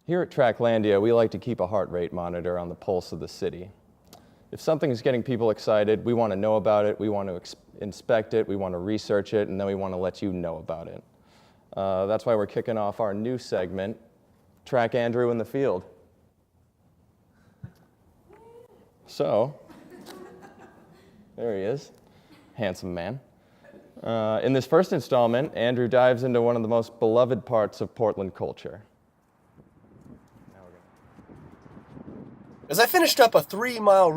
Here at Tracklandia, we like to keep a heart rate monitor on the pulse of the city. If something is getting people excited, we want to know about it, we want to inspect it, we want to research it, and then we want to let you know about it. That's why we're kicking off our new segment, Track Andrew in the Field. So, there he is, handsome man. In this first installment, Andrew dives into one of the most beloved parts of Portland culture. As I finished up a 13-mile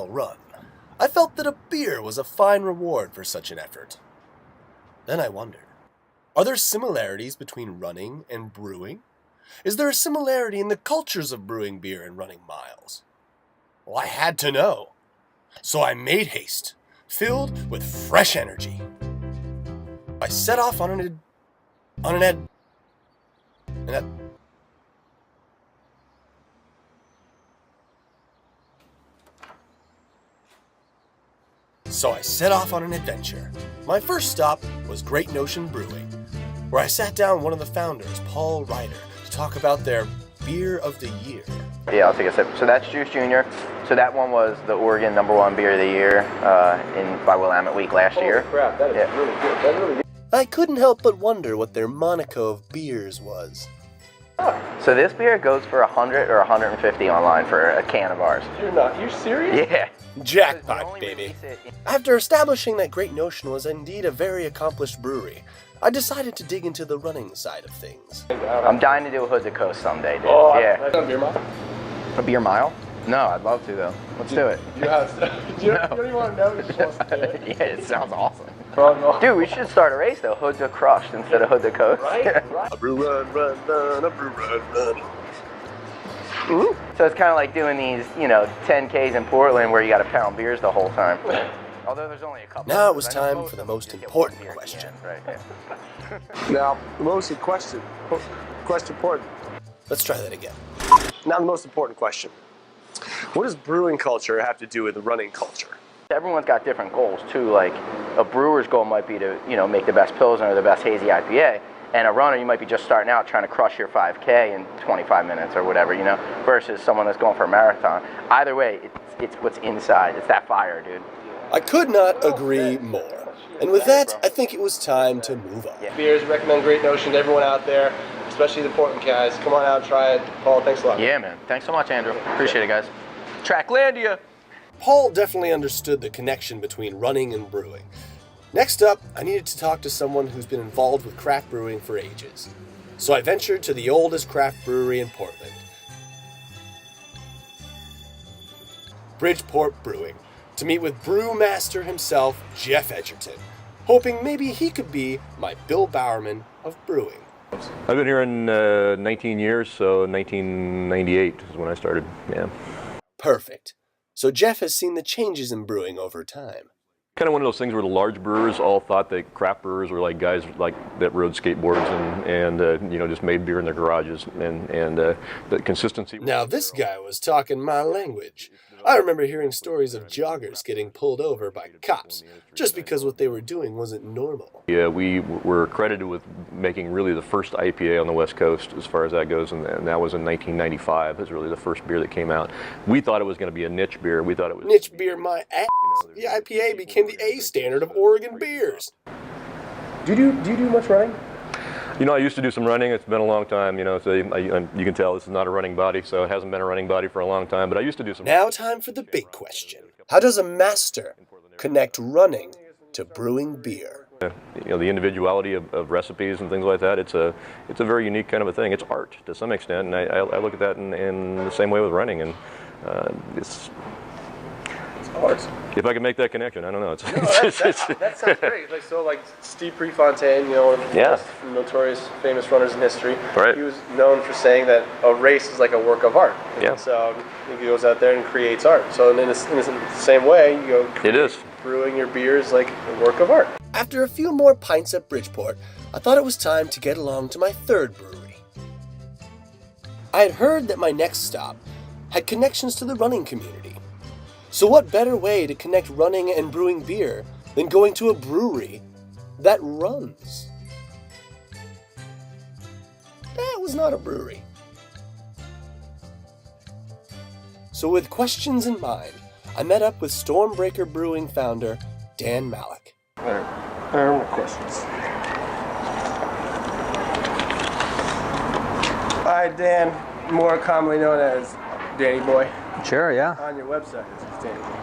run, I felt that a beer was a fine reward for such an effort. Then I wondered, are there similarities between running and brewing? Is there a similarity in the cultures of brewing beer and running miles? Well, I had to know. So I made haste, filled with fresh energy. I set off on an adventure. My first stop was Great Notion Brewing, where I sat down with one of the founders, Paul Ryder, to talk about their Beer of the Year. Yeah, I'll take a sip. So that's Juice Jr. So that one was the Oregon #1 Beer of the Year by Willamette Week last year. Holy crap, that is really good. That's really good. I couldn't help but wonder what their Monaco of beers was. So this beer goes for 100 or 150 online for a can of ours. You're serious? Yeah. Jackpot, baby. After establishing that Great Notion was indeed a very accomplished brewery, I decided to dig into the running side of things. I'm dying to do a Hood to Coast someday, dude. Oh, yeah. I've done beer mile. A beer mile? No, I'd love to though. Let's do it. You don't even want to know, you're supposed to do it. Yeah, it sounds awesome. Oh, no. Dude, we should start a race though. Hood to Crushed instead of Hood to Coast. Right. A brew run, run, a brew run. So it's kind of like doing these, 10Ks in Portland where you got to pound beers the whole time. Although there's only a couple. Now it was time for the most important question. Right, yeah. Now, the most question important. Let's try that again. Now, the most important question. What does brewing culture have to do with the running culture? Everyone's got different goals too. Like a brewer's goal might be to, make the best Pilsner or the best hazy IPA. And a runner, you might be just starting out trying to crush your 5K in 25 minutes or whatever, versus someone that's going for a marathon. Either way, it's what's inside. It's that fire, dude. I could not agree more. And with that, I think it was time to move on. Yeah. Beers, recommend Great Notion to everyone out there, especially the Portland guys. Come on out, try it. Paul, thanks a lot. Yeah, man. Thanks so much, Andrew. Appreciate it, guys. Tracklandia. Paul definitely understood the connection between running and brewing. Next up, I needed to talk to someone who's been involved with craft brewing for ages. So I ventured to the oldest craft brewery in Portland, Bridgeport Brewing, to meet with brewmaster himself, Jeff Edgerton, hoping maybe he could be my Bill Bowerman of brewing. I've been here in 19 years, so 1998 is when I started, yeah. Perfect. So Jeff has seen the changes in brewing over time. Kind of one of those things where the large brewers all thought that craft brewers were like guys that rode skateboards and just made beer in their garages, and the consistency. Now this guy was talking my language. I remember hearing stories of joggers getting pulled over by cops just because what they were doing wasn't normal. Yeah, we were credited with making really the first IPA on the West Coast as far as that goes, and that was in 1995. It was really the first beer that came out. We thought it was going to be a niche beer. We thought it was niche beer, my ass. The IPA became the A standard of Oregon beers. Do you do much running? I used to do some running. It's been a long time, so you can tell this is not a running body, so it hasn't been a running body for a long time, but I used to do some. Now time for the big question. How does a master connect running to brewing beer? The individuality of recipes and things like that, it's a very unique kind of a thing. It's art to some extent, and I look at that in the same way with running, and it's art. If I can make that connection, I don't know. That sounds great. Like Steve Prefontaine, one of the most notorious, famous runners in history. Right. He was known for saying that a race is like a work of art. Yeah. So he goes out there and creates art. So in the same way, it is. Brewing your beer is like a work of art. After a few more pints at Bridgeport, I thought it was time to get along to my third brewery. I had heard that my next stop had connections to the running community. So what better way to connect running and brewing beer than going to a brewery that runs? that was not a brewery. So with questions in mind, I met up with Stormbreaker Brewing founder Dan Malik. All right, I have more questions. Hi, Dan, more commonly known as Danny Boy. Sure, yeah. On your website, it's just Danny Boy.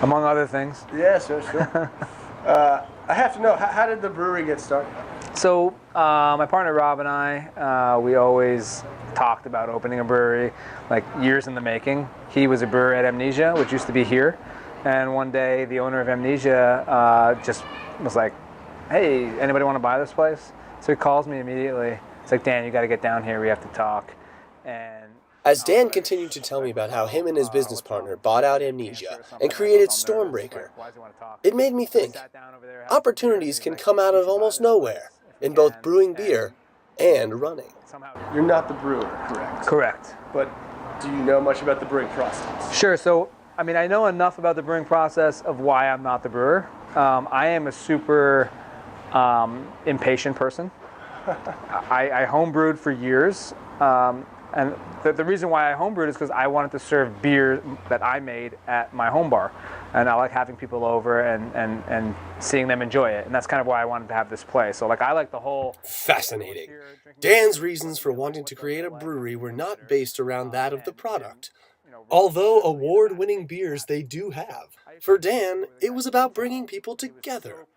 Among other things. Yeah, sure. I have to know, how did the brewery get started? So my partner Rob and I, we always talked about opening a brewery, like years in the making. He was a brewer at Amnesia, which used to be here. And one day the owner of Amnesia just was like, hey, anybody want to buy this place? So he calls me immediately. It's like, Dan, you got to get down here. We have to talk. And As Dan continued to tell me about how him and his business partner bought out Amnesia and created Stormbreaker, it made me think, opportunities can come out of almost nowhere, in both brewing beer and running. You're not the brewer, correct? Correct. But do you know much about the brewing process? Sure. So, I mean, I know enough about the brewing process of why I'm not the brewer. I am a super impatient person. I homebrewed for years. And the reason why I homebrewed is because I wanted to serve beer that I made at my home bar. And I like having people over and seeing them enjoy it. And that's kind of why I wanted to have this place. So like I like the whole... Fascinating. Dan's reasons for wanting to create a brewery were not based around that of the product. Although award-winning beers they do have. For Dan, it was about bringing people together.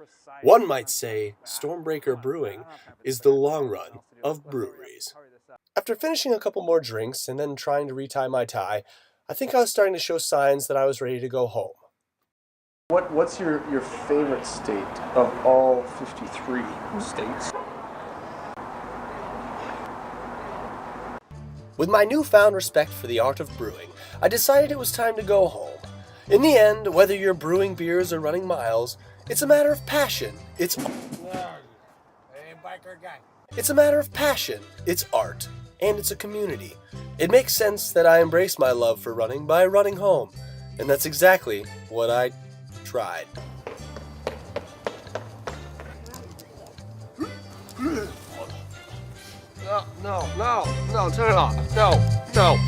One might say Stormbreaker Brewing is the long run of breweries. After finishing a couple more drinks and then trying to retie my tie, I think I was starting to show signs that I was ready to go home. What's your favorite state of all 53 states? With my newfound respect for the art of brewing, I decided it was time to go home. In the end, whether you're brewing beers or running miles, it's a matter of passion. It's a matter of passion, it's art, and it's a community. It makes sense that I embrace my love for running by running home, and that's exactly what I tried. No, turn it off. No.